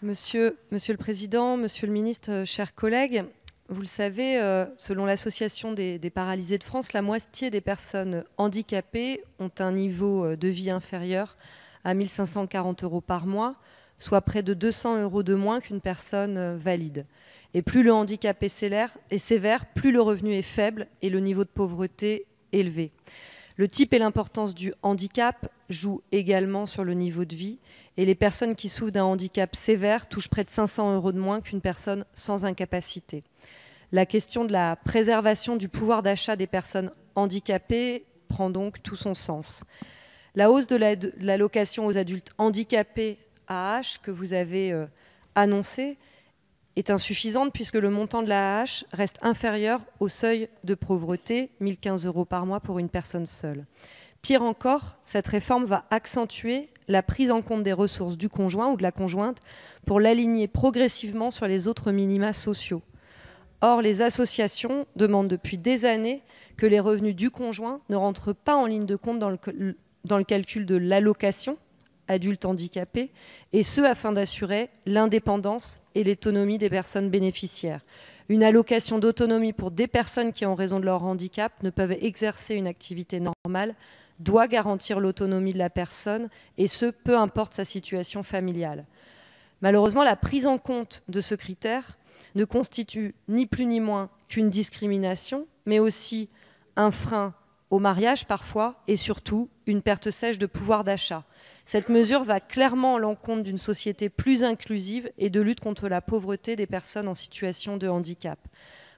Monsieur le Président, Monsieur le Ministre, chers collègues, vous le savez, selon l'Association des paralysés de France, la moitié des personnes handicapées ont un niveau de vie inférieur à 1 540 € par mois, soit près de 200 € de moins qu'une personne valide. Et plus le handicap est sévère, plus le revenu est faible et le niveau de pauvreté élevé. Le type et l'importance du handicap jouent également sur le niveau de vie et les personnes qui souffrent d'un handicap sévère touchent près de 500 € de moins qu'une personne sans incapacité. La question de la préservation du pouvoir d'achat des personnes handicapées prend donc tout son sens. La hausse de l'allocation aux adultes handicapés AAH que vous avez annoncée est insuffisante puisque le montant de l'AAH reste inférieur au seuil de pauvreté, 1 015 € par mois pour une personne seule. Pire encore, cette réforme va accentuer la prise en compte des ressources du conjoint ou de la conjointe pour l'aligner progressivement sur les autres minima sociaux. Or, les associations demandent depuis des années que les revenus du conjoint ne rentrent pas en ligne de compte dans le calcul de l'allocation adulte handicapé, et ce afin d'assurer l'indépendance et l'autonomie des personnes bénéficiaires. Une allocation d'autonomie pour des personnes qui, en raison de leur handicap, ne peuvent exercer une activité normale, doit garantir l'autonomie de la personne, et ce, peu importe sa situation familiale. Malheureusement, la prise en compte de ce critère ne constitue ni plus ni moins qu'une discrimination, mais aussi un frein au mariage parfois, et surtout une perte sèche de pouvoir d'achat. Cette mesure va clairement à l'encontre d'une société plus inclusive et de lutte contre la pauvreté des personnes en situation de handicap.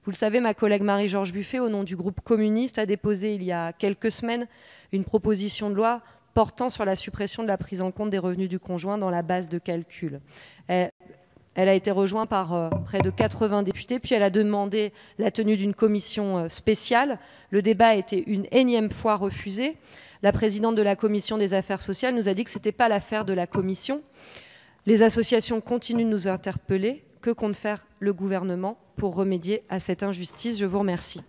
Vous le savez, ma collègue Marie-Georges Buffet, au nom du groupe communiste, a déposé il y a quelques semaines une proposition de loi portant sur la suppression de la prise en compte des revenus du conjoint dans la base de calcul. Elle a été rejointe par près de 80 députés, puis elle a demandé la tenue d'une commission spéciale. Le débat a été une énième fois refusé. La présidente de la commission des affaires sociales nous a dit que ce n'était pas l'affaire de la commission. Les associations continuent de nous interpeller. Que compte faire le gouvernement pour remédier à cette injustice? Je vous remercie.